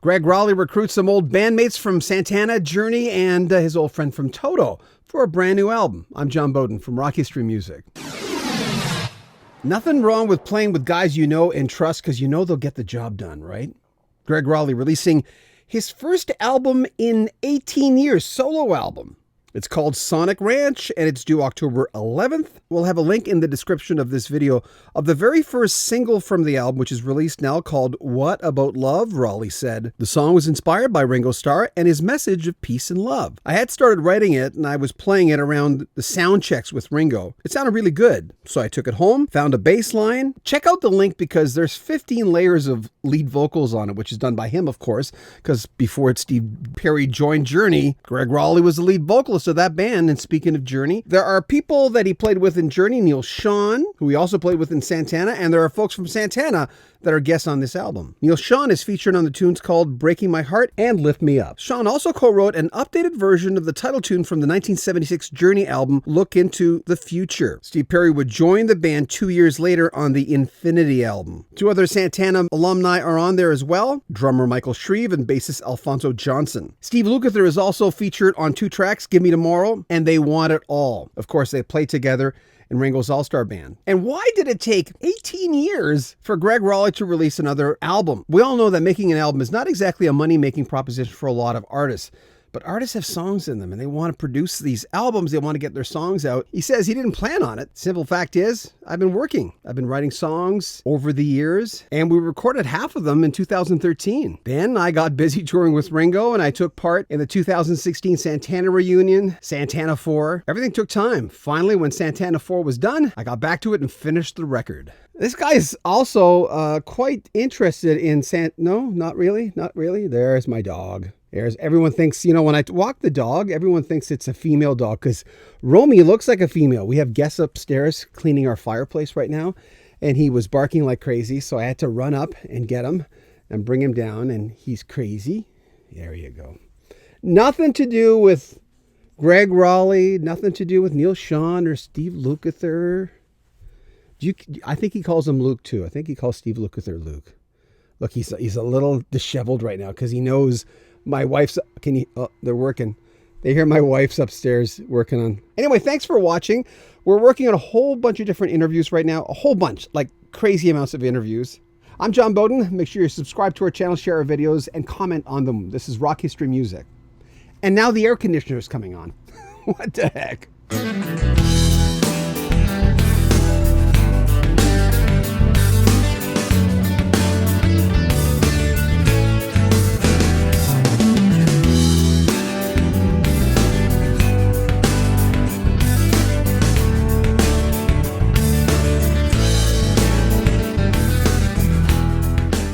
Gregg Rolie recruits some old bandmates from Santana, Journey, and his old friend from Toto for a brand new album. I'm John Bowden from Rock History Music. Nothing wrong with playing with guys you know and trust because you know they'll get the job done, right? Gregg Rolie releasing his first album in 18 years, solo album. It's called Sonic Ranch, and it's due October 11th. We'll have a link in the description of this video of the very first single from the album, which is released now, called What About Love, Rolie said. The song was inspired by Ringo Starr and his message of peace and love. I had started writing it, and I was playing it around the sound checks with Ringo. It sounded really good, so I took it home, found a bass line. Check out the link because there's 15 layers of lead vocals on it, which is done by him, of course, because before Steve Perry joined Journey, Gregg Rolie was the lead vocalist of that band. And speaking of Journey, there are people that he played with in Journey, Neil Schon, who he also played with in Santana, and there are folks from Santana that are guests on this album. Neil Schon is featured on the tunes called Breaking My Heart and Lift Me Up. Schon also co-wrote an updated version of the title tune from the 1976 Journey album, Look Into the Future. Steve Perry would join the band 2 years later on the Infinity album. Two other Santana alumni are on there as well, drummer Michael Shreve and bassist Alfonso Johnson. Steve Lukather is also featured on 2 tracks, Give Me Tomorrow and They Want It All. Of course, they played together in Ringo's All-Star Band. And why did it take 18 years for Gregg Rolie to release another album? We all know that making an album is not exactly a money-making proposition for a lot of artists. But artists have songs in them and they want to produce these albums. They want to get their songs out. He says he didn't plan on it. Simple fact is, I've been working. I've been writing songs over the years and we recorded half of them in 2013. Then I got busy touring with Ringo and I took part in the 2016 Santana reunion, Santana 4. Everything took time. Finally, when Santana 4 was done, I got back to it and finished the record. This guy is also quite interested in No, not really. Not really. There's my dog. Everyone thinks, when I walk the dog, everyone thinks it's a female dog because Romy looks like a female. We have guests upstairs cleaning our fireplace right now, and he was barking like crazy, so I had to run up and get him and bring him down, and he's crazy. There you go. Nothing to do with Gregg Rolie, nothing to do with Neil Schon or Steve Lukather. I think he calls him Luke too. I think he calls Steve Lukather Luke. Look, he's a little disheveled right now because he knows my wife's, they're working. They hear my wife's upstairs working on. Anyway, thanks for watching. We're working on a whole bunch of different interviews right now. A whole bunch, like crazy amounts of interviews. I'm John Bowden. Make sure you subscribe to our channel, share our videos, and comment on them. This is Rock History Music. And now the air conditioner is coming on. What the heck?